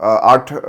8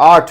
8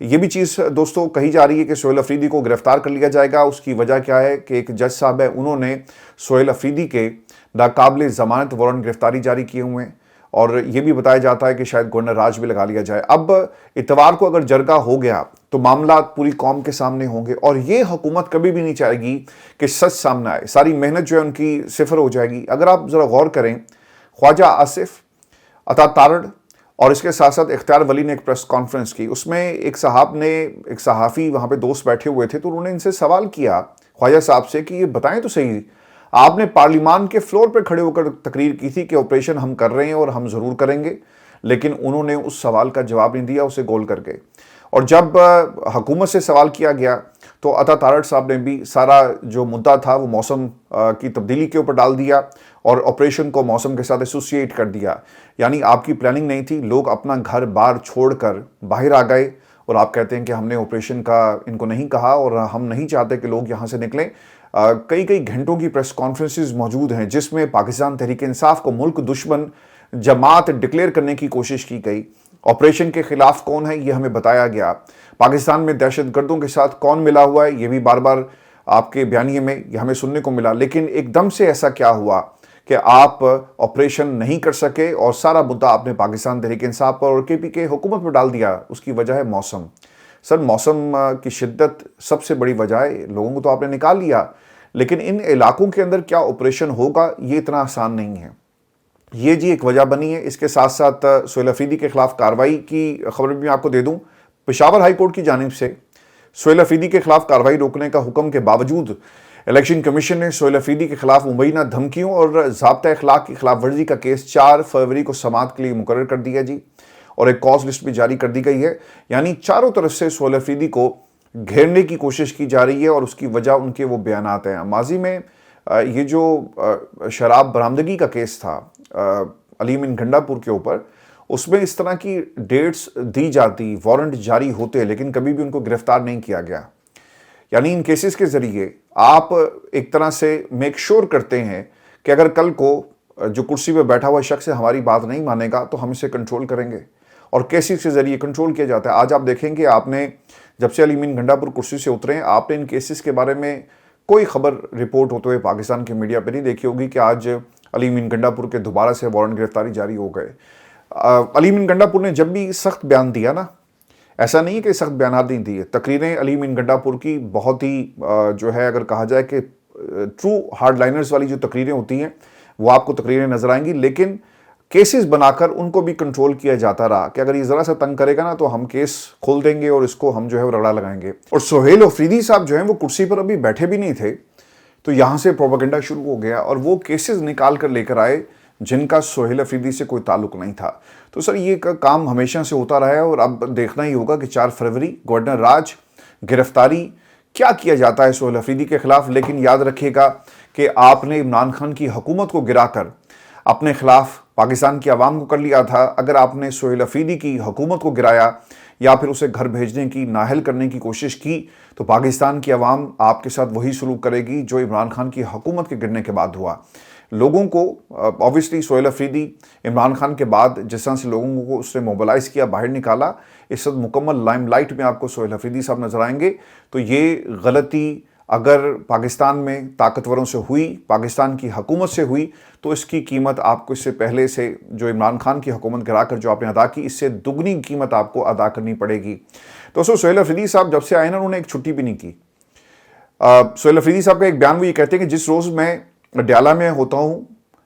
یہ بھی چیز دوستوں کہی جا رہی ہے کہ سہیل افریدی کو گرفتار کر لیا جائے گا. اس کی وجہ کیا ہے کہ ایک جج صاحب ہے, انہوں نے سہیل افریدی کے ناقابل ضمانت وارنٹ گرفتاری جاری کیے ہوئے ہیں, اور یہ بھی بتایا جاتا ہے کہ شاید گورنر راج بھی لگا لیا جائے. اب اتوار کو اگر جرگہ ہو گیا تو معاملات پوری قوم کے سامنے ہوں گے, اور یہ حکومت کبھی بھی نہیں چاہے گی کہ سچ سامنے آئے. ساری محنت جو ہے ان کی صفر ہو جائے گی. اگر آپ ذرا غور کریں, خواجہ آصف, عطا تارڑ اور اس کے ساتھ ساتھ اختیار ولی نے ایک پریس کانفرنس کی. اس میں ایک صحافی وہاں پہ دوست بیٹھے ہوئے تھے, تو انہوں نے ان سے سوال کیا خواجہ صاحب سے کہ یہ بتائیں تو صحیح, آپ نے پارلیمان کے فلور پہ کھڑے ہو کر تقریر کی تھی کہ آپریشن ہم کر رہے ہیں اور ہم ضرور کریں گے, لیکن انہوں نے اس سوال کا جواب نہیں دیا, اسے گول کر کے. اور جب حکومت سے سوال کیا گیا تو عطا تارڑ صاحب نے بھی سارا جو مدعا تھا وہ موسم کی تبدیلی کے اوپر ڈال دیا اور آپریشن کو موسم کے ساتھ ایسوسیٹ کر دیا. یعنی آپ کی پلاننگ نہیں تھی, لوگ اپنا گھر بار چھوڑ کر باہر آ گئے, اور آپ کہتے ہیں کہ ہم نے آپریشن کا ان کو نہیں کہا اور ہم نہیں چاہتے کہ لوگ یہاں سے نکلیں. کئی گھنٹوں کی پریس کانفرنسز موجود ہیں جس میں پاکستان تحریک انصاف کو ملک دشمن جماعت ڈکلیئر کرنے کی کوشش کی گئی. آپریشن کے خلاف کون ہے یہ ہمیں بتایا گیا. پاکستان میں دہشت گردوں کے ساتھ کون ملا ہوا ہے یہ بھی بار بار آپ کے بیانیے میں یہ ہمیں سننے کو ملا. لیکن ایک دم سے ایسا کیا ہوا کہ آپ آپریشن نہیں کر سکے اور سارا مدعا آپ نے پاکستان تحریک انصاف پر اور KPK حکومت پر ڈال دیا؟ اس کی وجہ ہے موسم. سر موسم کی شدت سب سے بڑی وجہ ہے. لوگوں کو تو آپ نے نکال لیا, لیکن ان علاقوں کے اندر کیا آپریشن ہوگا یہ اتنا آسان نہیں ہے. یہ جی ایک وجہ بنی ہے. اس کے ساتھ ساتھ سہیل افریدی کے خلاف کارروائی کی خبر بھی آپ کو دے دوں. پشاور ہائی کورٹ کی جانب سے سہیل افریدی کے خلاف کارروائی روکنے کا حکم کے باوجود الیکشن کمیشن نے سہیل افریدی کے خلاف مبینہ دھمکیوں اور ضابطہ اخلاق کی خلاف ورزی کا کیس 4 فروری کو سماعت کے لیے مقرر کر دیا جی, اور ایک کاز لسٹ بھی جاری کر دی گئی ہے. یعنی چاروں طرف سے سہیل افریدی کو گھیرنے کی کوشش کی جا رہی ہے, اور اس کی وجہ ان کے وہ بیانات ہیں. ماضی میں یہ جو شراب برآمدگی کا کیس تھا علیم ان گھنڈا پور کے اوپر, اس میں اس طرح کی ڈیٹس دی جاتی, وارنٹ جاری ہوتے, لیکن کبھی بھی ان کو گرفتار نہیں کیا گیا. یعنی ان کیسز کے ذریعے آپ ایک طرح سے میک شور کرتے ہیں کہ اگر کل کو جو کرسی پہ بیٹھا ہوا شخص ہماری بات نہیں مانے گا تو ہم اسے کنٹرول کریں گے, اور کیسز کے ذریعے کنٹرول کیا جاتا ہے. آج آپ دیکھیں کہ آپ نے جب سے علیم ان گھنڈا پور کرسی سے اترے ہیں, آپ نے ان کیسز کے بارے میں کوئی خبر رپورٹ ہوتے ہوئے پاکستان کے میڈیا پہ نہیں دیکھی ہوگی کہ آج علیم ان گھنڈا پور کے دوبارہ سے وارنٹ گرفتاری جاری ہو گئے. علیم ان گھنڈا پور نے جب بھی سخت بیان دیا نا, ایسا نہیں ہے کہ سخت بیانات نہیں دیے, تقریریں علیم ان گھنڈا پور کی بہت ہی جو ہے اگر کہا جائے کہ ٹرو ہارڈ لائنرز والی جو تقریریں ہوتی ہیں وہ آپ کو تقریریں نظر آئیں گی, لیکن کیسز بنا کر ان کو بھی کنٹرول کیا جاتا رہا کہ اگر یہ ذرا سا تنگ کرے گا نا تو ہم کیس کھول دیں گے اور اس کو ہم جو ہے وہ رگڑا لگائیں گے. اور سہیل افریدی صاحب جو ہیں وہ کرسی پر ابھی بیٹھے بھی نہیں تھے, تو یہاں سے پروپیگنڈا شروع ہو گیا اور وہ کیسز نکال کر لے کر آئے جن کا سہیل افریدی سے کوئی تعلق نہیں تھا. تو سر یہ کام ہمیشہ سے ہوتا رہا ہے, اور اب دیکھنا ہی ہوگا کہ 4 فروری گورنر راج گرفتاری کیا کیا جاتا ہے سہیل افریدی کے خلاف. لیکن یاد رکھیے گا کہ آپ نے عمران خان کی حکومت کو گرا کر اپنے خلاف پاکستان کی عوام کو کر لیا تھا. اگر آپ نے سہیل افریدی کی حکومت کو گرایا یا پھر اسے گھر بھیجنے کی, نااہل کرنے کی کوشش کی, تو پاکستان کی عوام آپ کے ساتھ وہی سلوک کرے گی جو عمران خان کی حکومت کے گرنے کے بعد ہوا. لوگوں کو آبویسلی سہیل افریدی عمران خان کے بعد جس طرح سے لوگوں کو اس نے موبلائز کیا, باہر نکالا, اس وقت مکمل لائم لائٹ میں آپ کو سہیل افریدی صاحب نظر آئیں گے. تو یہ غلطی اگر پاکستان میں طاقتوروں سے ہوئی, پاکستان کی حکومت سے ہوئی, تو اس کی قیمت آپ کو اس سے پہلے سے جو عمران خان کی حکومت گرا کر جو آپ نے ادا کی, اس سے دگنی قیمت آپ کو ادا کرنی پڑے گی. تو سہیل افریدی صاحب جب سے آئے نا انہوں نے ایک چھٹی بھی نہیں کی. سہیل افریدی صاحب کا ایک بیان وہ یہ کہتے ہیں کہ جس روز میں ڈیالہ میں ہوتا ہوں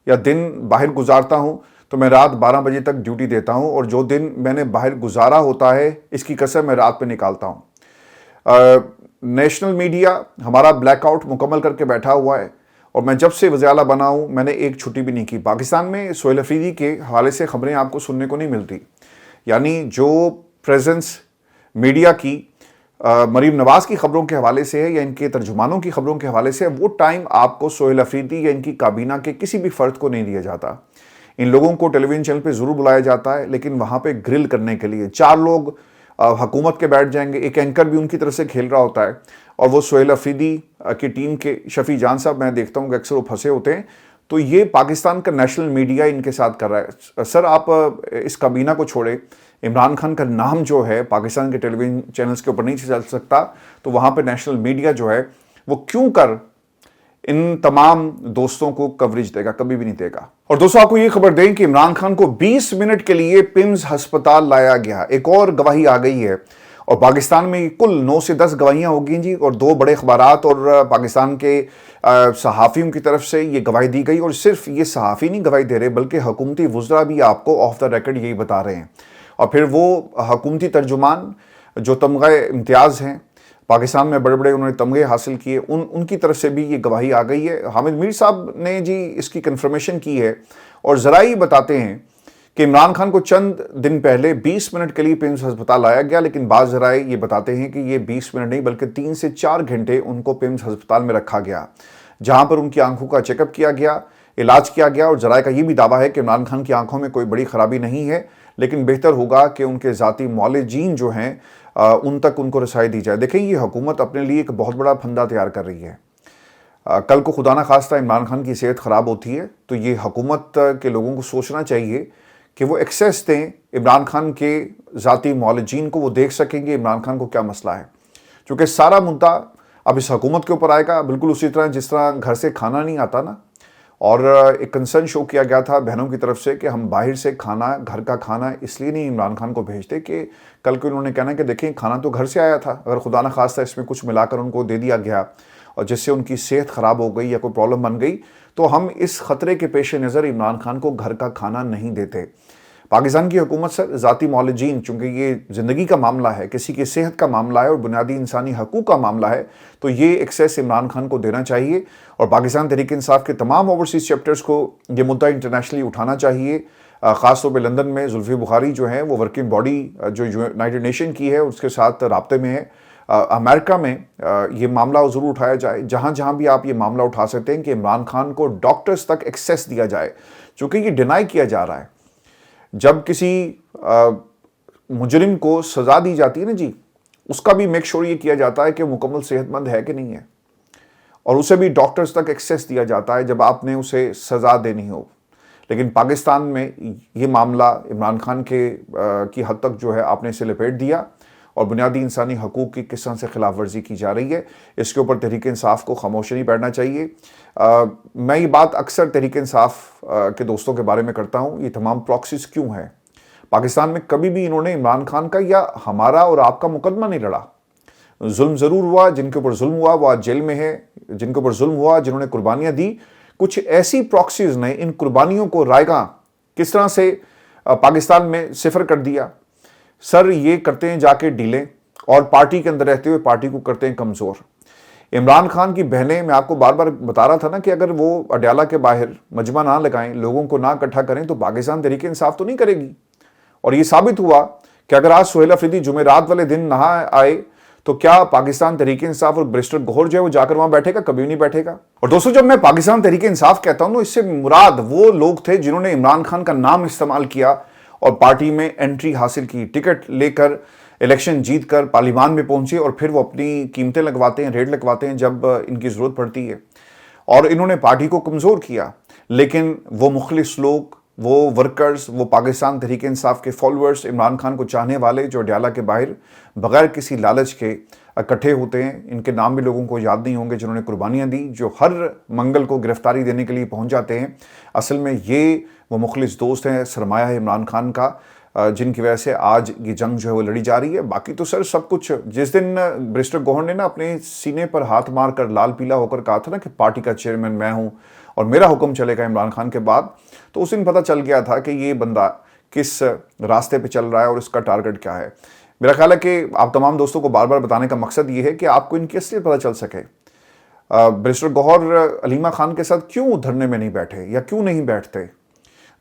یا دن باہر گزارتا ہوں تو میں رات 12 بجے تک ڈیوٹی دیتا ہوں, اور جو دن میں نے باہر گزارا ہوتا ہے اس کی قسم میں رات پہ نکالتا ہوں. نیشنل میڈیا ہمارا بلیک آؤٹ مکمل کر کے بیٹھا ہوا ہے, اور میں جب سے وزیر اعلیٰ بنا ہوں میں نے ایک چھٹی بھی نہیں کی. پاکستان میں سہیل افریدی کے حوالے سے خبریں آپ کو سننے کو نہیں ملتی. یعنی جو پریزنس میڈیا کی مریم نواز کی خبروں کے حوالے سے ہے یا ان کے ترجمانوں کی خبروں کے حوالے سے, وہ ٹائم آپ کو سہیل افریدی یا ان کی کابینہ کے کسی بھی فرد کو نہیں دیا جاتا. ان لوگوں کو ٹیلی ویژن چینل پہ ضرور بلایا جاتا ہے, لیکن وہاں پہ گرل کرنے کے لیے 4 لوگ حکومت کے بیٹھ جائیں گے, ایک اینکر بھی ان کی طرف سے کھیل رہا ہوتا ہے, اور وہ سہیل افریدی کی ٹیم کے شفیع جان صاحب میں دیکھتا ہوں کہ اکثر وہ پھنسے ہوتے ہیں. تو یہ پاکستان کا نیشنل میڈیا ان کے ساتھ کر رہا ہے. سر آپ اس کابینہ کو چھوڑیں, عمران خان کا نام جو ہے پاکستان کے ٹیلی ویژن چینلز کے اوپر نہیں چل سکتا، تو وہاں پہ نیشنل میڈیا جو ہے وہ کیوں کر ان تمام دوستوں کو کوریج دے گا؟ کبھی بھی نہیں دے گا۔ اور دوستوں آپ کو یہ خبر دیں کہ عمران خان کو 20 منٹ کے لیے پیمز ہسپتال لایا گیا۔ ایک اور گواہی آ گئی ہے، اور پاکستان میں کل 9 سے 10 گواہیاں ہوگی جی، اور 2 بڑے اخبارات اور پاکستان کے صحافیوں کی طرف سے یہ گواہی دی گئی۔ اور صرف یہ صحافی نہیں گواہی دے رہے بلکہ حکومتی وزراء بھی آپ کو آف دا ریکارڈ یہی بتا رہے ہیں، اور پھر وہ حکومتی ترجمان جو تمغہ امتیاز ہیں، پاکستان میں بڑے بڑے انہوں نے تمغے حاصل کیے، ان کی طرف سے بھی یہ گواہی آ گئی ہے۔ حامد میر صاحب نے جی اس کی کنفرمیشن کی ہے، اور ذرائع بتاتے ہیں کہ عمران خان کو چند دن پہلے 20 منٹ کے لیے پیمز ہسپتال لایا گیا، لیکن بعض ذرائع یہ بتاتے ہیں کہ یہ 20 منٹ نہیں بلکہ 3 سے 4 گھنٹے ان کو پیمز ہسپتال میں رکھا گیا، جہاں پر ان کی آنکھوں کا چیک اپ کیا گیا، علاج کیا گیا۔ اور ذرائع کا یہ بھی دعویٰ ہے کہ عمران خان کی آنکھوں میں کوئی بڑی خرابی نہیں ہے، لیکن بہتر ہوگا کہ ان کے ذاتی معالجین جو ہیں ان تک ان کو رسائی دی جائے۔ دیکھیں یہ حکومت اپنے لیے ایک بہت بڑا پھندا تیار کر رہی ہے۔ کل کو خدا نہ خواستہ عمران خان کی صحت خراب ہوتی ہے تو یہ حکومت کے لوگوں کو سوچنا چاہیے کہ وہ ایکسیس دیں عمران خان کے ذاتی معالجین کو، وہ دیکھ سکیں گے عمران خان کو کیا مسئلہ ہے، چونکہ سارا مدعا اب اس حکومت کے اوپر آئے گا، بالکل اسی طرح جس طرح گھر سے کھانا نہیں آتا نا، اور ایک کنسرن شو کیا گیا تھا بہنوں کی طرف سے کہ ہم باہر سے کھانا، گھر کا کھانا اس لیے نہیں عمران خان کو بھیجتے کہ کل کو انہوں نے کہنا کہ دیکھیں کھانا تو گھر سے آیا تھا، اگر خدا نہ خواستہ اس میں کچھ ملا کر ان کو دے دیا گیا اور جس سے ان کی صحت خراب ہو گئی یا کوئی پرابلم بن گئی تو ہم اس خطرے کے پیش نظر عمران خان کو گھر کا کھانا نہیں دیتے۔ پاکستان کی حکومت سر ذاتی معالجین، چونکہ یہ زندگی کا معاملہ ہے، کسی کی صحت کا معاملہ ہے اور بنیادی انسانی حقوق کا معاملہ ہے، تو یہ ایکسیس عمران خان کو دینا چاہیے، اور پاکستان تحریک انصاف کے تمام اوورسیز چیپٹرز کو یہ مدعا انٹرنیشنلی اٹھانا چاہیے۔ خاص طور پہ لندن میں زلفی بخاری جو ہیں وہ ورکنگ باڈی جو یونائٹڈ نیشن کی ہے اس کے ساتھ رابطے میں ہے۔ امریکہ میں یہ معاملہ ضرور اٹھایا جائے، جہاں جہاں بھی آپ یہ معاملہ اٹھا سکتے ہیں کہ عمران خان کو ڈاکٹرز تک ایکسیس دیا جائے، چونکہ یہ ڈینائی کیا جا رہا ہے۔ جب کسی مجرم کو سزا دی جاتی ہے نا جی، اس کا بھی میک شور یہ کیا جاتا ہے کہ مکمل صحت مند ہے کہ نہیں ہے، اور اسے بھی ڈاکٹرز تک ایکسیس دیا جاتا ہے جب آپ نے اسے سزا دینی ہو۔ لیکن پاکستان میں یہ معاملہ عمران خان کی حد تک جو ہے آپ نے اسے لپیٹ دیا، اور بنیادی انسانی حقوق کی کس طرح سے خلاف ورزی کی جا رہی ہے، اس کے اوپر تحریک انصاف کو خاموش نہیں بیٹھنا چاہیے۔ میں یہ بات اکثر تحریک انصاف کے دوستوں کے بارے میں کرتا ہوں، یہ تمام پراکسیز کیوں ہیں؟ پاکستان میں کبھی بھی انہوں نے عمران خان کا یا ہمارا اور آپ کا مقدمہ نہیں لڑا۔ ظلم ضرور ہوا، جن کے اوپر ظلم ہوا وہ آج جیل میں ہے، جن کے اوپر ظلم ہوا، جنہوں نے قربانیاں دی، کچھ ایسی پراکسیز نے ان قربانیوں کو رائگاں کس طرح سے پاکستان میں صفر کر دیا۔ سر یہ کرتے ہیں جا کے ڈیلیں، اور پارٹی کے اندر رہتے ہوئے پارٹی کو کرتے ہیں کمزور۔ عمران خان کی بہنیں، میں آپ کو بار بار بتا رہا تھا نا کہ اگر وہ اڈیالہ کے باہر مجمع نہ لگائیں، لوگوں کو نہ اکٹھا کریں تو پاکستان تحریک انصاف تو نہیں کرے گی۔ اور یہ ثابت ہوا کہ اگر آج سہیل افریدی جمعرات والے دن نہ آئے تو کیا پاکستان تحریک انصاف اور بیرسٹر گوہر جو ہے وہ جا کر وہاں بیٹھے گا؟ کبھی نہیں بیٹھے گا۔ اور دوستوں جب میں پاکستان تحریک انصاف کہتا ہوں تو اس سے مراد وہ لوگ تھے جنہوں نے عمران خان کا نام استعمال کیا اور پارٹی میں انٹری حاصل کی، ٹکٹ لے کر الیکشن جیت کر پارلیمان میں پہنچے، اور پھر وہ اپنی قیمتیں لگواتے ہیں، ریٹ لگواتے ہیں جب ان کی ضرورت پڑتی ہے، اور انہوں نے پارٹی کو کمزور کیا۔ لیکن وہ مخلص لوگ، وہ ورکرز، وہ پاکستان تحریک انصاف کے فالوورز، عمران خان کو چاہنے والے جو اڈیالہ کے باہر بغیر کسی لالچ کے اکٹھے ہوتے ہیں، ان کے نام بھی لوگوں کو یاد نہیں ہوں گے، جنہوں نے قربانیاں دی، جو ہر منگل کو گرفتاری دینے کے لیے پہنچ جاتے ہیں۔ اصل میں یہ وہ مخلص دوست ہیں، سرمایہ ہے عمران خان کا، جن کی وجہ سے آج یہ جنگ جو ہے وہ لڑی جا رہی ہے۔ باقی تو سر سب کچھ، جس دن بیرسٹر گوہر نے نا اپنے سینے پر ہاتھ مار کر لال پیلا ہو کر کہا تھا نا کہ پارٹی کا چیئرمین میں ہوں اور میرا حکم چلے گا عمران خان کے بعد، تو اس دن پتہ چل گیا تھا کہ یہ بندہ کس راستے پہ چل رہا ہے اور اس کا ٹارگٹ کیا ہے۔ میرا خیال ہے کہ آپ تمام دوستوں کو بار بار بتانے کا مقصد یہ ہے کہ آپ کو ان کی اصلیت پتہ چل سکے۔ بیرسٹر گوہر علیمہ خان کے ساتھ کیوں دھرنے میں نہیں بیٹھے یا کیوں نہیں بیٹھتے؟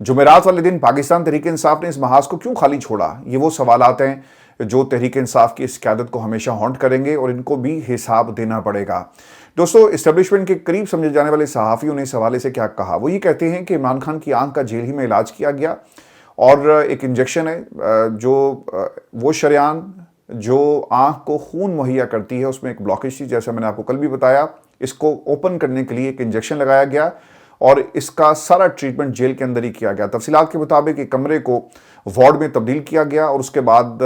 جمعرات والے دن پاکستان تحریک انصاف نے اس محاذ کو کیوں خالی چھوڑا؟ یہ وہ سوالات ہیں جو تحریک انصاف کی اس قیادت کو ہمیشہ ہانٹ کریں گے، اور ان کو بھی حساب دینا پڑے گا۔ دوستو اسٹیبلشمنٹ کے قریب سمجھے جانے والے صحافیوں نے اس حوالے سے کیا کہا؟ وہ یہ کہتے ہیں کہ عمران خان کی آنکھ کا جیل ہی میں علاج کیا گیا، اور ایک انجیکشن ہے جو وہ شریان جو آنکھ کو خون مہیا کرتی ہے، اس میں ایک بلاکیج تھی، جیسا میں نے آپ کو کل بھی بتایا، اس کو اوپن کرنے کے لیے ایک انجیکشن لگایا گیا، اور اس کا سارا ٹریٹمنٹ جیل کے اندر ہی کیا گیا۔ تفصیلات کے مطابق ایک کمرے کو وارڈ میں تبدیل کیا گیا اور اس کے بعد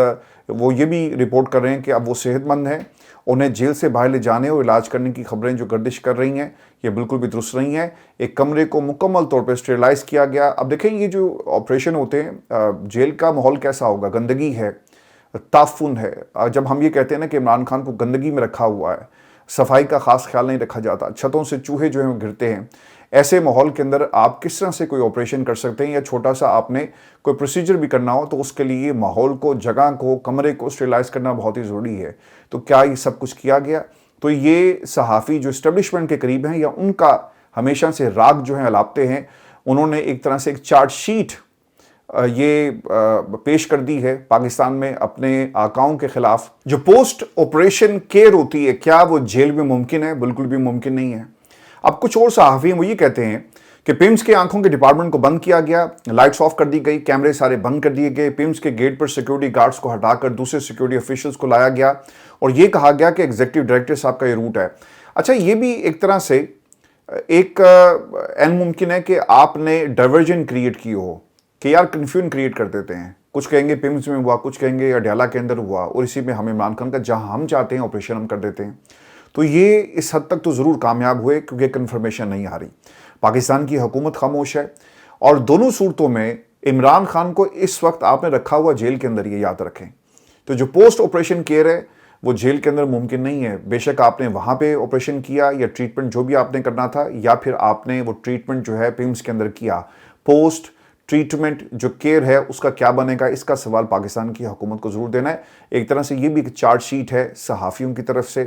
وہ یہ بھی رپورٹ کر رہے ہیں کہ اب وہ صحت مند ہیں، انہیں جیل سے باہر لے جانے اور علاج کرنے کی خبریں جو گردش کر رہی ہیں یہ بالکل بھی درست نہیں ہیں۔ ایک کمرے کو مکمل طور پہ اسٹیرلائز کیا گیا۔ اب دیکھیں یہ جو آپریشن ہوتے ہیں، جیل کا ماحول کیسا ہوگا؟ گندگی ہے، تعفن ہے۔ جب ہم یہ کہتے ہیں نا کہ عمران خان کو گندگی میں رکھا ہوا ہے، صفائی کا خاص خیال نہیں رکھا جاتا، چھتوں سے چوہے جو ہیں وہ گرتے ہیں، ایسے ماحول کے اندر آپ کس طرح سے کوئی آپریشن کر سکتے ہیں؟ یا چھوٹا سا آپ نے کوئی پروسیجر بھی کرنا ہو تو اس کے لیے ماحول کو، جگہ کو، کمرے کو اسٹیرلائز کرنا بہت ہی ضروری ہے۔ تو کیا یہ سب کچھ کیا گیا؟ تو یہ صحافی جو اسٹیبلشمنٹ کے قریب ہیں یا ان کا ہمیشہ سے راگ جو ہیں الاپتے ہیں، انہوں نے ایک طرح سے ایک چارج شیٹ یہ پیش کر دی ہے پاکستان میں اپنے آقاؤں کے خلاف۔ جو پوسٹ آپریشن کیئر ہوتی ہے، کیا وہ جیل میں ممکن ہے؟ بالکل بھی ممکن نہیں ہے۔ اب کچھ اور صحافی ہیں وہ یہ کہتے ہیں کہ پیمز کے آنکھوں کے ڈپارٹمنٹ کو بند کیا گیا، لائٹس آف کر دی گئی، کیمرے سارے بند کر دیے گئے، پیمز کے گیٹ پر سیکیورٹی گارڈز کو ہٹا کر دوسرے سیکیورٹی آفیشلز کو لایا گیا اور یہ کہا گیا کہ ایگزیکٹو ڈائریکٹر صاحب کا یہ روٹ ہے۔ اچھا، یہ بھی ایک طرح سے ایک این ممکن ہے کہ آپ نے ڈائیورژن کریٹ کی ہو کہ یار کنفیوژن کریٹ کر دیتے ہیں، کچھ کہیں گے پیمز میں ہوا، کچھ کہیں گے اڈیالہ کے اندر ہوا اور اسی میں ہم عمران خان کا جہاں ہم چاہتے ہیں آپریشن ہم کر دیتے ہیں۔ تو یہ اس حد تک تو ضرور کامیاب ہوئے کیونکہ کنفرمیشن نہیں آ رہی۔ پاکستان کی حکومت خاموش ہے اور دونوں صورتوں میں عمران خان کو اس وقت آپ نے رکھا ہوا جیل کے اندر، یہ یاد رکھیں۔ تو جو پوسٹ آپریشن کیئر ہے وہ جیل کے اندر ممکن نہیں ہے۔ بے شک آپ نے وہاں پہ آپریشن کیا یا ٹریٹمنٹ جو بھی آپ نے کرنا تھا، یا پھر آپ نے وہ ٹریٹمنٹ جو ہے پیمز کے اندر کیا، پوسٹ ٹریٹمنٹ جو کیئر ہے اس کا کیا بنے گا؟ اس کا سوال پاکستان کی حکومت کو ضرور دینا ہے۔ ایک طرح سے یہ بھی ایک چارج شیٹ ہے صحافیوں کی طرف سے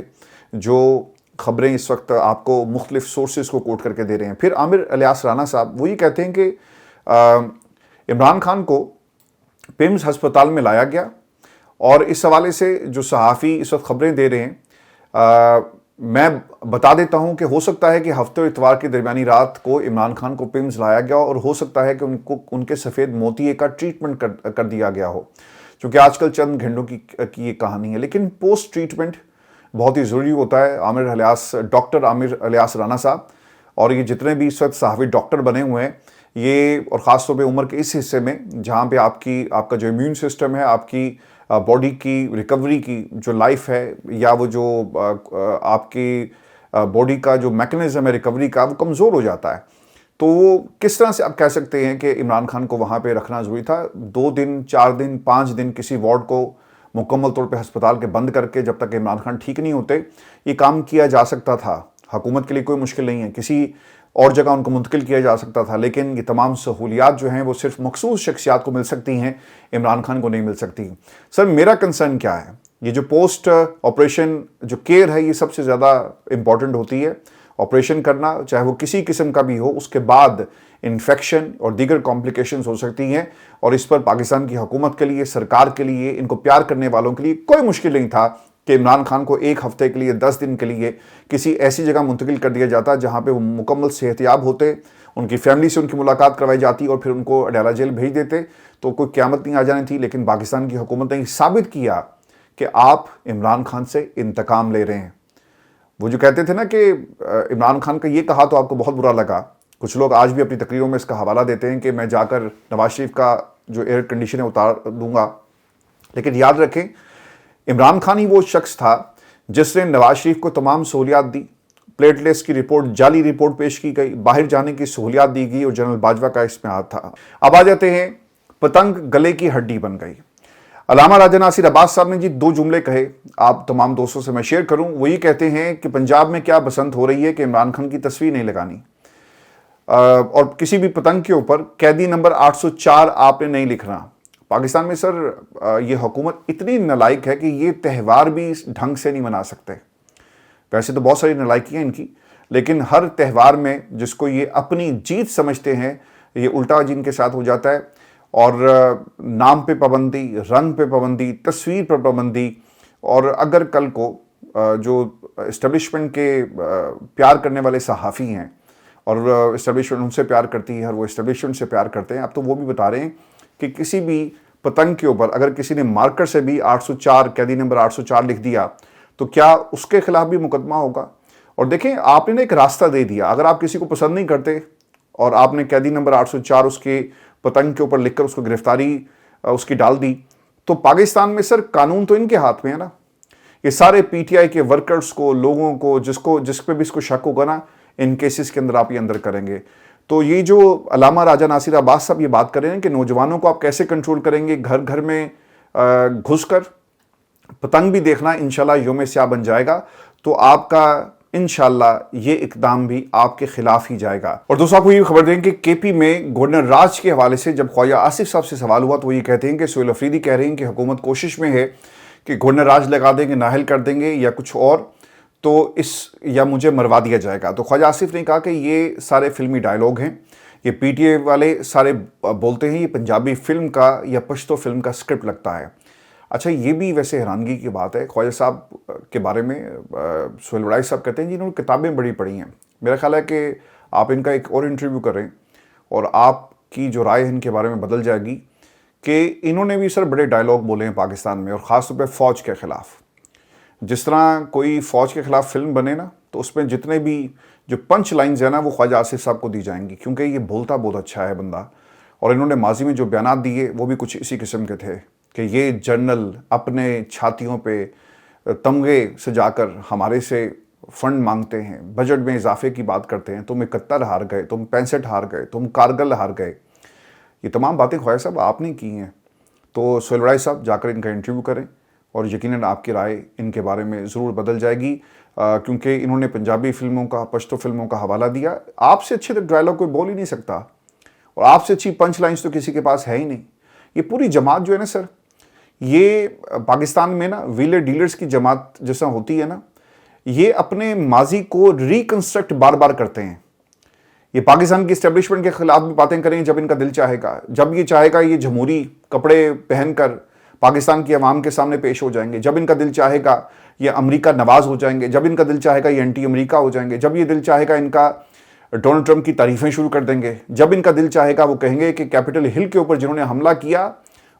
جو خبریں اس وقت آپ کو مختلف سورسز کو کوٹ کر کے دے رہے ہیں۔ پھر عامر الیاس رانا صاحب وہ یہ کہتے ہیں کہ عمران خان کو پیمز ہسپتال میں لایا گیا اور اس حوالے سے جو صحافی اس وقت خبریں دے رہے ہیں، میں بتا دیتا ہوں کہ ہو سکتا ہے کہ ہفتے اور اتوار کی درمیانی رات کو عمران خان کو پیمز لایا گیا اور ہو سکتا ہے کہ ان کے سفید موتیے کا ٹریٹمنٹ کر دیا گیا ہو، چونکہ آج کل چند گھنٹوں کی یہ کہانی ہے۔ لیکن پوسٹ ٹریٹمنٹ بہت ہی ضروری ہوتا ہے۔ ڈاکٹر عامر الیاس رانا صاحب اور یہ جتنے بھی اس وقت صحافی ڈاکٹر بنے ہوئے ہیں، یہ اور خاص طور پہ عمر کے اس حصے میں جہاں پہ آپ کا جو امیون سسٹم ہے، آپ کی باڈی کی ریکوری کی جو لائف ہے، یا وہ جو آپ کی باڈی کا جو میکنزم ہے ریکوری کا، وہ کمزور ہو جاتا ہے۔ تو وہ کس طرح سے آپ کہہ سکتے ہیں کہ عمران خان کو وہاں پہ رکھنا ضروری تھا؟ 2 دن 4 دن 5 دن کسی وارڈ کو مکمل طور پہ ہسپتال کے بند کر کے جب تک عمران خان ٹھیک نہیں ہوتے، یہ کام کیا جا سکتا تھا۔ حکومت کے لیے کوئی مشکل نہیں ہے، کسی اور جگہ ان کو منتقل کیا جا سکتا تھا، لیکن یہ تمام سہولیات جو ہیں وہ صرف مخصوص شخصیات کو مل سکتی ہیں، عمران خان کو نہیں مل سکتی۔ سر میرا کنسرن کیا ہے؟ یہ جو پوسٹ آپریشن جو کیئر ہے یہ سب سے زیادہ امپورٹنٹ ہوتی ہے۔ آپریشن کرنا چاہے وہ کسی قسم کا بھی ہو، اس کے بعد انفیکشن اور دیگر کمپلیکیشنز ہو سکتی ہیں، اور اس پر پاکستان کی حکومت کے لیے، سرکار کے لیے، ان کو پیار کرنے والوں کے لیے کوئی مشکل نہیں تھا کہ عمران خان کو 1 ہفتے کے لیے 10 دن کے لیے کسی ایسی جگہ منتقل کر دیا جاتا جہاں پہ وہ مکمل صحت یاب ہوتے، ان کی فیملی سے ان کی ملاقات کروائی جاتی اور پھر ان کو اڈیالہ جیل بھیج دیتے، تو کوئی قیامت نہیں آ جانی تھی۔ لیکن پاکستان کی حکومت نے یہ ثابت کیا کہ آپ عمران خان سے انتقام لے رہے ہیں۔ وہ جو کہتے تھے نا کہ عمران خان کا یہ کہا تو آپ کو بہت برا لگا، کچھ لوگ آج بھی اپنی تقریروں میں اس کا حوالہ دیتے ہیں کہ میں جا کر نواز شریف کا جو ایئر کنڈیشن ہے اتار دوں گا، لیکن یاد رکھیں عمران خان ہی وہ شخص تھا جس نے نواز شریف کو تمام سہولیات دی، پلیٹلیٹس کی رپورٹ، جعلی رپورٹ پیش کی گئی، باہر جانے کی سہولیات دی گئی اور جنرل باجوہ کا اس میں ہاتھ تھا۔ اب آ جاتے ہیں پتنگ گلے کی ہڈی بن گئی۔ علامہ راجہ ناصر عباس صاحب نے جی 2 جملے کہے، آپ تمام دوستوں سے میں شیئر کروں۔ وہ یہ کہتے ہیں کہ پنجاب میں کیا بسنت ہو رہی ہے کہ عمران خان کی تصویر نہیں لگانی، اور کسی بھی پتنگ کے اوپر قیدی نمبر 804 آپ نے نہیں لکھنا۔ پاکستان میں سر یہ حکومت اتنی نالائق ہے کہ یہ تہوار بھی ڈھنگ سے نہیں منا سکتے۔ ویسے تو بہت ساری نالائکیاں ان کی، لیکن ہر تہوار میں جس کو یہ اپنی جیت سمجھتے ہیں، یہ الٹا جن کے ساتھ ہو جاتا ہے، اور نام پہ پابندی، رنگ پہ پابندی، تصویر پر پابندی، اور اگر کل کو جو اسٹیبلشمنٹ کے پیار کرنے والے صحافی ہیں اور اسٹیبلشمنٹ ان سے پیار کرتی ہے اور وہ اسٹیبلشمنٹ سے پیار کرتے ہیں، اب تو وہ بھی بتا رہے ہیں کہ کسی بھی پتنگ کے اوپر اگر کسی نے مارکر سے بھی 804 قیدی نمبر 804 لکھ دیا تو کیا اس کے خلاف بھی مقدمہ ہوگا؟ اور دیکھیں آپ نے ایک راستہ دے دیا، اگر آپ کسی کو پسند نہیں کرتے اور آپ نے قیدی نمبر 804 اس کے پتنگ کے اوپر لکھ کر اس کو گرفتاری اس کی ڈال دی، تو پاکستان میں سر قانون تو ان کے ہاتھ میں ہے نا. یہ سارے پی ٹی آئی کے ورکرز کو، لوگوں کو، جس پہ بھی اس کو شک ہوگا نا، ان کیسز کے اندر آپ یہ اندر کریں گے. تو یہ جو علامہ راجہ ناصر عباس صاحب یہ بات کر رہے ہیں کہ نوجوانوں کو آپ کیسے کنٹرول کریں گے، گھر گھر میں گھس کر پتنگ بھی دیکھنا انشاءاللہ یوم سیاہ بن جائے گا، تو آپ کا انشاءاللہ یہ اقدام بھی آپ کے خلاف ہی جائے گا. اور دوستوں آپ کو یہ خبر دیں کہ کے پی میں گورنر راج کے حوالے سے جب خواجہ آصف صاحب سے سوال ہوا تو وہ یہ کہتے ہیں کہ سہیل افریدی کہہ رہے ہیں کہ حکومت کوشش میں ہے کہ گورنر راج لگا دیں گے، نااہل کر دیں گے یا کچھ اور، تو یا مجھے مروا دیا جائے گا. تو خواجہ آصف نے کہا کہ یہ سارے فلمی ڈائیلاگ ہیں، یہ پی ٹی اے والے سارے بولتے ہیں، یہ پنجابی فلم کا یا پشتو فلم کا سکرپٹ لگتا ہے. اچھا یہ بھی ویسے حیرانگی کی بات ہے، خواجہ صاحب کے بارے میں سہیل وڑائی صاحب کہتے ہیں جی انہوں نے کتابیں بڑی پڑھی ہیں. میرا خیال ہے کہ آپ ان کا ایک اور انٹرویو کریں اور آپ کی جو رائے ان کے بارے میں بدل جائے گی کہ انہوں نے بھی سر بڑے ڈائیلاگ بولے ہیں پاکستان میں، اور خاص طور پہ فوج کے خلاف. جس طرح کوئی فوج کے خلاف فلم بنے نا تو اس میں جتنے بھی جو پنچ لائنز ہیں نا وہ خواجہ آصف صاحب کو دی جائیں گی، کیونکہ یہ بولتا بہت اچھا ہے بندہ. اور انہوں نے ماضی میں جو بیانات دیے وہ بھی کچھ اسی قسم کے تھے کہ یہ جنرل اپنے چھاتیوں پہ تمغے سجا کر ہمارے سے فنڈ مانگتے ہیں، بجٹ میں اضافے کی بات کرتے ہیں، تم 71 ہار گئے، تم 65 ہار گئے، تم کارگل ہار گئے. یہ تمام باتیں خواجہ صاحب آپ نے کی ہیں. تو سہیل وڑائی صاحب جا کر ان کا انٹرویو کریں اور یقیناً آپ کی رائے ان کے بارے میں ضرور بدل جائے گی، کیونکہ انہوں نے پنجابی فلموں کا، پشتو فلموں کا حوالہ دیا. آپ سے اچھے ڈائیلاگ کوئی بول ہی نہیں سکتا، اور آپ سے اچھی پنچ لائنز تو کسی کے پاس ہے ہی نہیں. یہ پوری جماعت جو ہے نا سر، یہ پاکستان میں نا ویلر ڈیلرز کی جماعت جیسا ہوتی ہے نا، یہ اپنے ماضی کو ریکنسٹرکٹ بار بار کرتے ہیں. یہ پاکستان کی اسٹیبلشمنٹ کے خلاف بھی باتیں کریں جب ان کا دل چاہے گا، جب یہ چاہے گا یہ جمہوری کپڑے پہن کر پاکستان کی عوام کے سامنے پیش ہو جائیں گے، جب ان کا دل چاہے گا یہ امریکہ نواز ہو جائیں گے، جب ان کا دل چاہے گا یہ اینٹی امریکہ ہو جائیں گے، جب یہ دل چاہے گا ان کا ڈونلڈ ٹرمپ کی تعریفیں شروع کر دیں گے، جب ان کا دل چاہے گا وہ کہیں گے کہ کیپٹل ہل کے اوپر جنہوں نے حملہ کیا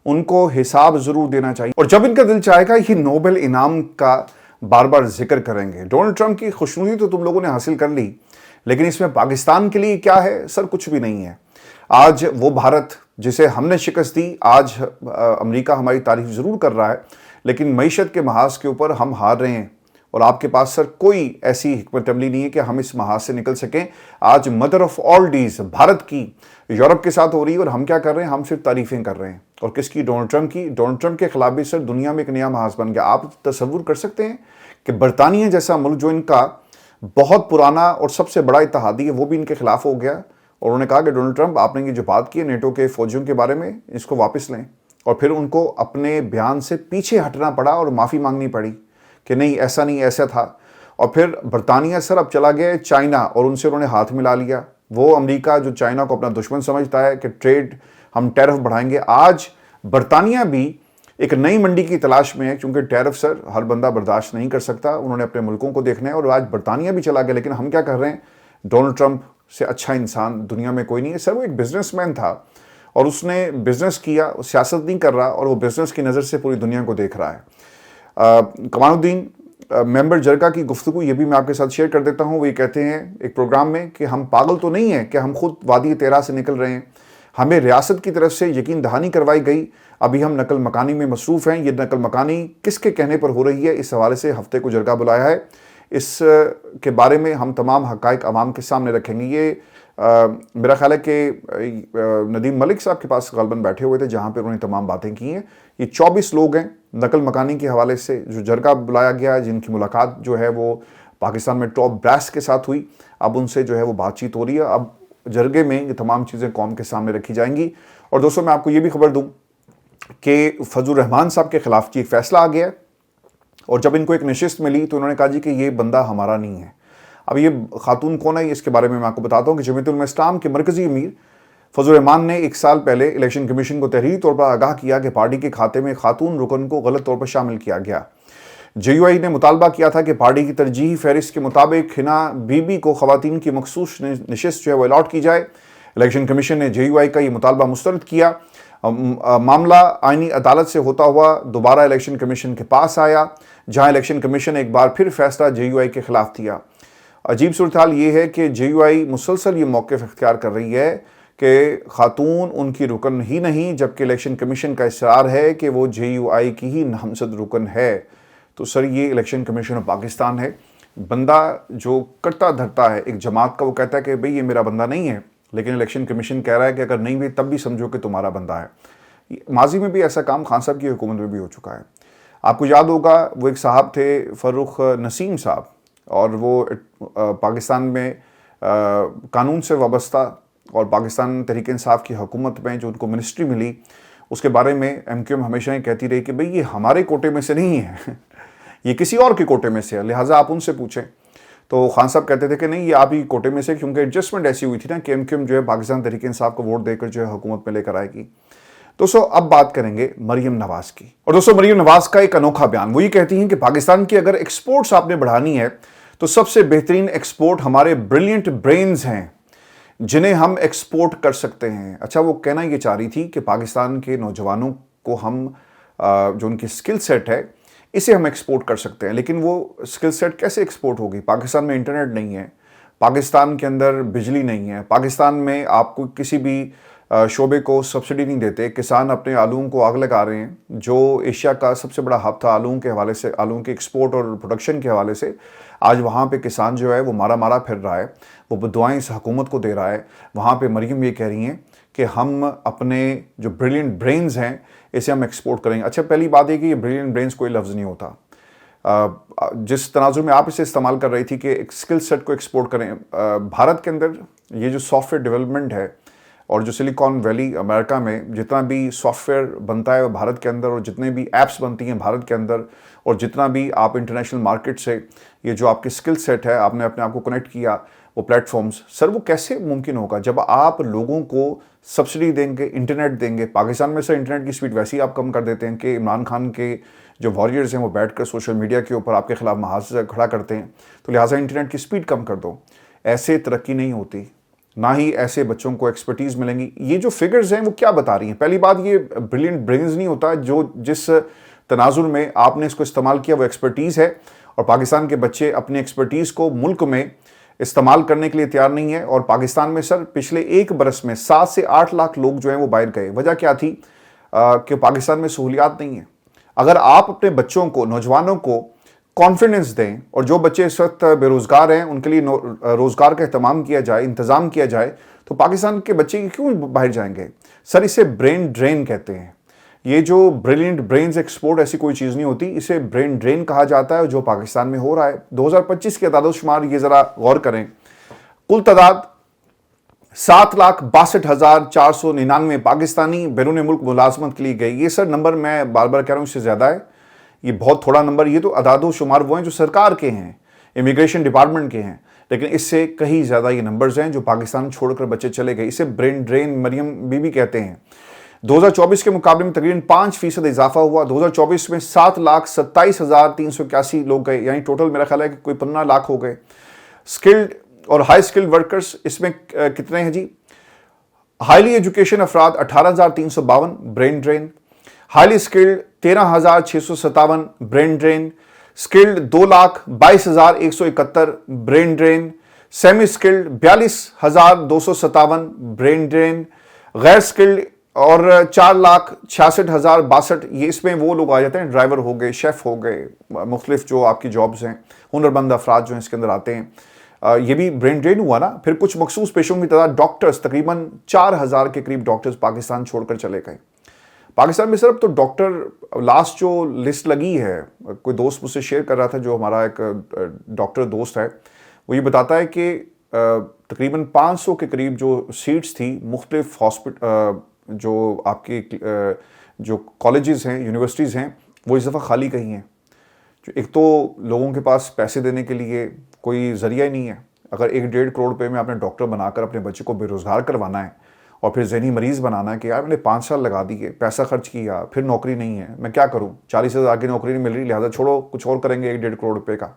ان کو حساب ضرور دینا چاہیے، اور جب ان کا دل چاہے گا یہ نوبل انعام کا بار بار ذکر کریں گے. ڈونلڈ ٹرمپ کی خوشنودی تو تم لوگوں نے حاصل کر لی، لیکن اس میں پاکستان کے لیے کیا ہے سر؟ کچھ بھی نہیں ہے. آج وہ بھارت جسے ہم نے شکست دی، آج امریکہ ہماری تعریف ضرور کر رہا ہے، لیکن معیشت کے محاذ کے اوپر ہم ہار رہے ہیں، اور آپ کے پاس سر کوئی ایسی حکمت عملی نہیں ہے کہ ہم اس محاذ سے نکل سکیں. آج mother of all days Bharat کی یورپ کے ساتھ ہو رہی ہے، اور ہم کیا کر رہے ہیں؟ ہم صرف تعریفیں کر رہے ہیں. اور کس کی؟ ڈونلڈ ٹرمپ کی. ڈونلڈ ٹرمپ کے خلاف بھی سر دنیا میں ایک نیا محاذ بن گیا. آپ تصور کر سکتے ہیں کہ برطانیہ جیسا ملک جو ان کا بہت پرانا اور سب سے بڑا اتحادی ہے وہ بھی ان کے خلاف ہو گیا، اور انہوں نے کہا کہ ڈونلڈ ٹرمپ آپ نے یہ جو بات کی ہے نیٹو کے فوجیوں کے بارے میں اس کو واپس لیں. اور پھر ان کو اپنے بیان سے پیچھے ہٹنا پڑا اور معافی مانگنی پڑی کہ نہیں ایسا نہیں، ایسا تھا. اور پھر برطانیہ سر اب چلا گیا چائنا، اور ان سے انہوں نے ہاتھ ملا لیا. وہ امریکہ جو چائنا کو اپنا دشمن سمجھتا ہے کہ ٹریڈ ہم ٹیرف بڑھائیں گے، آج برطانیہ بھی ایک نئی منڈی کی تلاش میں ہے، کیونکہ ٹیرف سر ہر بندہ برداشت نہیں کر سکتا، انہوں نے اپنے ملکوں کو دیکھنا ہے. اور آج برطانیہ بھی چلا گیا، لیکن ہم کیا کر رہے ہیں؟ ڈونلڈ ٹرمپ سے اچھا انسان دنیا میں کوئی نہیں ہے سر. وہ ایک بزنس مین تھا اور اس نے بزنس کیا، سیاست نہیں کر رہا، اور وہ بزنس کی نظر سے پوری دنیا کو دیکھ رہا ہے. کمال الدین ممبر جرگہ کی گفتگو یہ بھی میں آپ کے ساتھ شیئر کر دیتا ہوں. وہ یہ کہتے ہیں ایک پروگرام میں کہ ہم پاگل تو نہیں ہیں کہ ہم خود وادی تیرا سے نکل رہے ہیں، ہمیں ریاست کی طرف سے یقین دہانی کروائی گئی، ابھی ہم نقل مکانی میں مصروف ہیں. یہ نقل مکانی کس کے کہنے پر ہو رہی ہے؟ اس حوالے سے ہفتے کو جرگہ بلایا ہے، اس کے بارے میں ہم تمام حقائق عوام کے سامنے رکھیں گے. یہ میرا خیال ہے کہ ندیم ملک صاحب کے پاس غالباً بیٹھے ہوئے تھے جہاں پہ انہوں نے تمام باتیں کی ہیں. یہ 24 لوگ ہیں نقل مکانی کے حوالے سے جو جرگہ بلایا گیا ہے، جن کی ملاقات جو ہے وہ پاکستان میں ٹاپ براس کے ساتھ ہوئی. اب ان سے جو ہے وہ بات چیت ہو رہی ہے. اب جرگے میں یہ تمام چیزیں قوم کے سامنے رکھی جائیں گی. اور دوستوں میں آپ کو یہ بھی خبر دوں کہ فضل الرحمان صاحب کے خلاف ایک فیصلہ آ گیا ہے، اور جب ان کو ایک نشست ملی تو انہوں نے کہا جی کہ یہ بندہ ہمارا نہیں ہے. اب یہ خاتون کون ہے اس کے بارے میں آپ کو بتاتا ہوں کہ جمعیت علماء اسلام کے مرکزی امیر فضل الرحمان نے 1 سال پہلے الیکشن کمیشن کو تحریری طور پر آگاہ کیا کہ پارٹی کے کھاتے میں خاتون رکن کو غلط طور پر شامل کیا گیا. جے یو آئی نے مطالبہ کیا تھا کہ پارٹی کی ترجیحی فہرست کے مطابق حنا بی بی کو خواتین کی مخصوص نشست جو ہے وہ الاٹ کی جائے. الیکشن کمیشن نے جے یو آئی کا یہ مطالبہ مسترد کیا. معاملہ آئینی عدالت سے ہوتا ہوا دوبارہ الیکشن کمیشن کے پاس آیا، جہاں الیکشن کمیشن نے ایک بار پھر فیصلہ جے یو آئی کے خلاف دیا. عجیب صورتحال یہ ہے کہ جے یو آئی مسلسل یہ موقف اختیار کر رہی ہے کہ خاتون ان کی رکن ہی نہیں، جبکہ الیکشن کمیشن کا اصرار ہے کہ وہ جے یو آئی کی ہی نامزد رکن ہے۔ تو سر یہ الیکشن کمیشن آف پاکستان ہے، بندہ جو کٹتا دھرتا ہے ایک جماعت کا، وہ کہتا ہے کہ بھئی یہ میرا بندہ نہیں ہے، لیکن الیکشن کمیشن کہہ رہا ہے کہ اگر نہیں بھی تب بھی سمجھو کہ تمہارا بندہ ہے۔ ماضی میں بھی ایسا کام خان صاحب کی حکومت میں بھی ہو چکا ہے۔ آپ کو یاد ہوگا وہ ایک صاحب تھے فروخ نسیم صاحب، اور وہ پاکستان میں قانون سے وابستہ اور پاکستان تحریک انصاف کی حکومت میں جو ان کو منسٹری ملی، اس کے بارے میں ایم کیو ایم ہمیشہ یہ کہتی رہی کہ بھئی یہ ہمارے کوٹے میں سے نہیں ہے، یہ کسی اور کے کوٹے میں سے ہے، لہٰذا آپ ان سے پوچھیں۔ تو خان صاحب کہتے تھے کہ نہیں یہ آپ ہی کوٹے میں سے، کیونکہ ایڈجسٹمنٹ ایسی ہوئی تھی نا کہ ایم کیو ایم جو ہے پاکستان تحریک انصاف کو ووٹ دے کر جو ہے حکومت میں لے کر آئے گی۔ دوستو اب بات کریں گے مریم نواز کی، اور دوستو مریم نواز کا ایک انوکھا بیان، وہ یہ کہتی ہیں کہ پاکستان کی اگر ایکسپورٹس آپ نے بڑھانی ہے تو سب سے بہترین ایکسپورٹ ہمارے بریلینٹ برینز ہیں جنہیں ہم ایکسپورٹ کر سکتے ہیں۔ اچھا وہ کہنا یہ چاہ رہی تھی کہ پاکستان کے نوجوانوں کو ہم جو ان کی سکل سیٹ ہے اسے ہم ایکسپورٹ کر سکتے ہیں، لیکن وہ سکل سیٹ کیسے ایکسپورٹ ہوگی؟ پاکستان میں انٹرنیٹ نہیں ہے، پاکستان کے اندر بجلی نہیں ہے، پاکستان میں آپ کو کسی بھی شعبے کو سبسڈی نہیں دیتے، کسان اپنے آلوں کو آگ لگا رہے ہیں، جو ایشیا کا سب سے بڑا ہب تھا آلوں کے حوالے سے، آلوں کے ایکسپورٹ اور پروڈکشن کے حوالے سے، آج وہاں پہ کسان جو ہے وہ مارا مارا پھر رہا ہے، وہ بدعائیں اس حکومت کو دے رہا ہے۔ وہاں پہ مریم یہ کہہ رہی ہیں کہ ہم اپنے جو بریلینٹ برینز ہیں اسے ہم ایکسپورٹ کریں گے۔ اچھا پہلی بات ہے کہ یہ بریلینٹ برینز کوئی لفظ نہیں ہوتا، جس تناظر میں آپ اسے استعمال کر رہی تھی کہ ایک سکل سیٹ کو ایکسپورٹ کریں، بھارت کے اندر یہ جو سافٹ ویئر ڈیولپمنٹ ہے اور جو سلیکان ویلی امریکہ میں جتنا بھی سافٹ ویئر بنتا ہے بھارت کے اندر، اور جتنے بھی ایپس بنتی ہیں بھارت کے اندر، اور جتنا بھی آپ انٹرنیشنل مارکیٹ سے یہ جو آپ کی سکل سیٹ ہے آپ نے اپنے آپ کو کنیکٹ کیا وہ پلیٹ فارمز، سر وہ کیسے ممکن ہوگا جب آپ لوگوں کو سبسڈی دیں گے، انٹرنیٹ دیں گے؟ پاکستان میں سر انٹرنیٹ کی سپیڈ ویسے ہی آپ کم کر دیتے ہیں کہ عمران خان کے جو واریئرز ہیں وہ بیٹھ کر سوشل میڈیا کے اوپر آپ کے خلاف محاذ کھڑا کرتے ہیں، تو لہٰذا انٹرنیٹ کی سپیڈ کم کر دو۔ ایسے ترقی نہیں ہوتی، نہ ہی ایسے بچوں کو ایکسپرٹیز ملیں گی۔ یہ جو فگرز ہیں وہ کیا بتا رہی ہیں؟ پہلی بات یہ بریلینٹ برینز نہیں ہوتا، جو جس تناظر میں آپ نے اس کو استعمال کیا وہ ایکسپرٹیز ہے، اور پاکستان کے بچے اپنی ایکسپرٹیز کو ملک میں استعمال کرنے کے لیے تیار نہیں ہے۔ اور پاکستان میں سر پچھلے ایک برس میں 7 سے 8 لاکھ لوگ جو ہیں وہ باہر گئے۔ وجہ کیا تھی؟ کہ پاکستان میں سہولیات نہیں ہیں۔ اگر آپ اپنے بچوں کو، نوجوانوں کو کانفیڈنس دیں، اور جو بچے اس وقت بے روزگار ہیں ان کے لیے روزگار کا اہتمام کیا جائے، انتظام کیا جائے، تو پاکستان کے بچے کیوں باہر جائیں گے؟ سر اسے برین ڈرین کہتے ہیں۔ یہ جو بریلینٹ برینز ایکسپورٹ ایسی کوئی چیز نہیں ہوتی، اسے برین ڈرین کہا جاتا ہے، جو پاکستان میں ہو رہا ہے۔ 2025 کے اعداد و شمار یہ ذرا غور کریں، کل تعداد 7,62,499 پاکستانی بیرون ملک ملازمت کے لیے گئے۔ یہ سر نمبر میں بار بار کہہ رہا ہوں اس سے زیادہ ہے، یہ بہت تھوڑا نمبر۔ یہ تو اعداد و شمار وہ ہیں جو سرکار کے ہیں، امیگریشن ڈپارٹمنٹ کے ہیں، لیکن اس سے کہیں زیادہ یہ نمبرز ہیں جو پاکستان چھوڑ کر بچے چلے گئے۔ اسے برین ڈرین مریم بی بی کہتے ہیں۔ 2024 کے مقابلے میں تقریباً 5% اضافہ ہوا۔ 2024 میں 7,27,381 لوگ گئے، یعنی ٹوٹل میرا خیال ہے کہ کوئی 15 لاکھ ہو گئے۔ سکلڈ اور ہائی سکلڈ ورکرز اس میں کتنے ہیں جی؟ ہائیلی ایجوکیشن افراد 18,352 brain drain, highly skilled 13,657 brain drain, skilled 2,22,171 brain drain, semi skilled 42,257 brain drain, غیر سکلڈ اور 4,66,062۔ یہ اس میں وہ لوگ آ جاتے ہیں، ڈرائیور ہو گئے، شیف ہو گئے، مختلف جو آپ کی جابز ہیں، ہنرمند افراد جو ہیں اس کے اندر آتے ہیں۔ یہ بھی برین ڈرین ہوا نا۔ پھر کچھ مخصوص پیشوں کی تعداد، ڈاکٹرز تقریباً 4,000 کے قریب ڈاکٹرز پاکستان چھوڑ کر چلے گئے۔ پاکستان میں صرف تو ڈاکٹر لاسٹ جو لسٹ لگی ہے، کوئی دوست مجھ سے شیئر کر رہا تھا جو ہمارا ایک ڈاکٹر دوست ہے، وہ یہ بتاتا ہے کہ تقریباً 500 کے قریب جو سیٹس تھی مختلف جو آپ کی جو کالجز ہیں، یونیورسٹیز ہیں، وہ اس دفعہ خالی کہیں ہیں۔ ایک تو لوگوں کے پاس پیسے دینے کے لیے کوئی ذریعہ ہی نہیں ہے۔ اگر 1.5 کروڑ روپے میں اپنے ڈاکٹر بنا کر اپنے بچے کو بے روزگار کروانا ہے اور پھر ذہنی مریض بنانا ہے کہ یار میں نے 5 سال لگا دیے، پیسہ خرچ کیا، پھر نوکری نہیں ہے، میں کیا کروں؟ 40,000 کی نوکری نہیں مل رہی، لہٰذا چھوڑو کچھ اور کریں گے 1.5 کروڑ روپے کا۔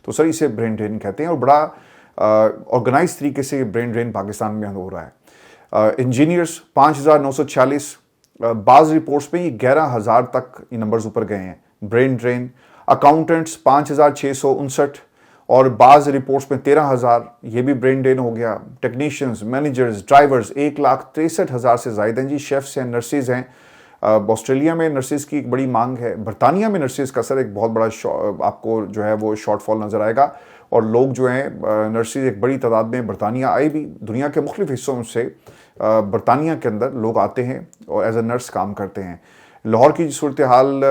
تو سر اسے برین ڈرین کہتے ہیں، اور بڑا آرگنائز طریقے سے یہ برین ڈرین پاکستان میں ہو رہا ہے۔ انجینئرز 5,946، بعض رپورٹس میں یہ 11,000 تک یہ نمبرز اوپر گئے ہیں، برین ڈرین۔ اکاؤنٹنٹس 5,659، اور بعض رپورٹس میں 13,000 یہ بھی برین ڈرین ہو گیا. ٹیکنیشینز, مینیجرز, ڈرائیورز 1,63,000 سے زائد ہیں جی. شیفس ہیں, نرسز ہیں. آسٹریلیا میں نرسز کی ایک بڑی مانگ ہے. برطانیہ میں نرسز کا سر ایک بہت بڑا آپ کو جو ہے وہ شارٹ فال نظر آئے گا, اور لوگ جو ہیں نرسز ایک بڑی تعداد میں برطانیہ آئے بھی. دنیا کے مختلف حصوں سے برطانیہ کے اندر لوگ آتے ہیں اور ایز اے نرس کام کرتے ہیں. لاہور کی صورتحال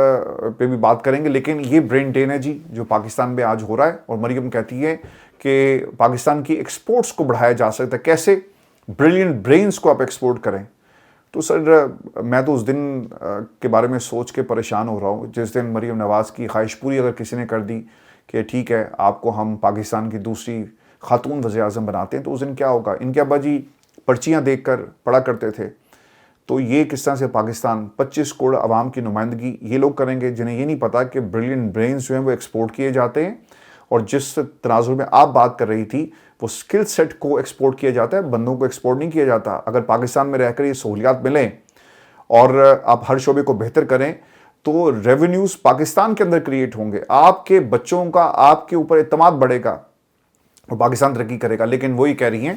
پہ بھی بات کریں گے, لیکن یہ برین ڈرین ہے جی جو پاکستان میں آج ہو رہا ہے. اور مریم کہتی ہے کہ پاکستان کی ایکسپورٹس کو بڑھایا جا سکتا ہے, کیسے؟ بریلینٹ برینز کو آپ ایکسپورٹ کریں. تو سر میں تو اس دن کے بارے میں سوچ کے پریشان ہو رہا ہوں جس دن مریم نواز کی خواہش پوری اگر کسی نے کر دی کہ ٹھیک ہے آپ کو ہم پاکستان کی دوسری خاتون وزیر اعظم بناتے ہیں, تو اس دن کیا ہوگا؟ ان کے ابا جی پرچیاں دیکھ کر پڑھا کرتے تھے. تو یہ کس طرح سے پاکستان 25 کروڑ عوام کی نمائندگی یہ لوگ کریں گے جنہیں یہ نہیں پتا کہ بریلینٹ برینز جو ہیں وہ ایکسپورٹ کیے جاتے ہیں, اور جس تناظر میں آپ بات کر رہی تھی وہ سکل سیٹ کو ایکسپورٹ کیا جاتا ہے, بندوں کو ایکسپورٹ نہیں کیا جاتا. اگر پاکستان میں رہ کر یہ سہولیات ملیں اور آپ ہر شعبے کو بہتر کریں تو ریونیوز پاکستان کے اندر کریٹ ہوں گے, آپ کے بچوں کا آپ کے اوپر اعتماد بڑھے گا اور پاکستان ترقی کرے گا. لیکن وہی کہہ رہی ہیں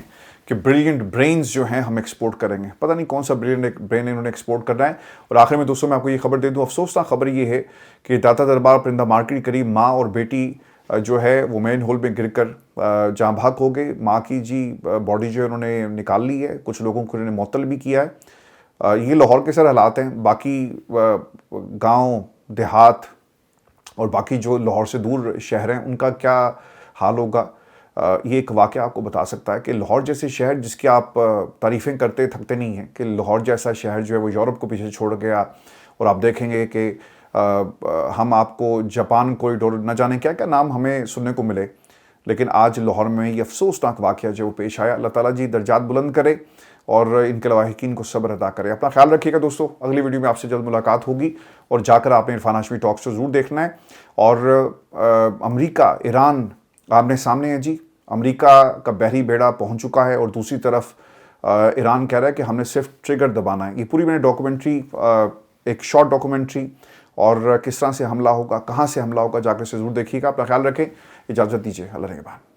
کہ بریلینٹ برینز جو ہیں ہم ایکسپورٹ کریں گے. پتہ نہیں کون سا بریلینٹ برین انہوں نے ایکسپورٹ کرنا ہے. اور آخر میں دوستوں میں آپ کو یہ خبر دے دوں, افسوسناک خبر یہ ہے کہ داتا دربار پرندہ مارکیٹ کے قریب ماں اور بیٹی جو ہے وہ مین ہول میں گر کر جاں بحق ہو گئے. ماں کی جی باڈی جو ہے انہوں نے نکال لی ہے, کچھ لوگوں کو انہوں نے معطل بھی کیا ہے. یہ لاہور کے سر حالات ہیں. باقی گاؤں دیہات اور باقی جو لاہور سے دور شہر ہیں ان کا کیا حال ہوگا؟ یہ ایک واقعہ آپ کو بتا سکتا ہے کہ لاہور جیسے شہر جس کی آپ تعریفیں کرتے تھکتے نہیں ہیں, کہ لاہور جیسا شہر جو ہے وہ یورپ کو پیچھے چھوڑ گیا. اور آپ دیکھیں گے کہ ہم آپ کو جاپان کوریڈور نہ جانے کیا کیا نام ہمیں سننے کو ملے, لیکن آج لاہور میں یہ افسوسناک واقعہ جو وہ پیش آیا. اللہ تعالیٰ جی درجات بلند کرے اور ان کے لواحقین کو صبر عطا کرے. اپنا خیال رکھیے گا دوستو. اگلی ویڈیو میں آپ سے جلد ملاقات ہوگی, اور جا کر آپ نے عرفان ہاشمی ٹاکس کو ضرور دیکھنا ہے. اور امریکہ ایران آمنے سامنے ہے جی. امریکہ کا بحری بیڑا پہنچ چکا ہے اور دوسری طرف ایران کہہ رہا ہے کہ ہم نے صرف ٹریگر دبانا ہے. یہ پوری میں نے ڈاکومنٹری, ایک شارٹ ڈاکومنٹری, اور کس طرح سے حملہ ہوگا, کہاں سے حملہ ہوگا, جا کر اسے ضرور دیکھیے گا. اپنا خیال رکھیں, اجازت دیجیے. اللہ نگہبان.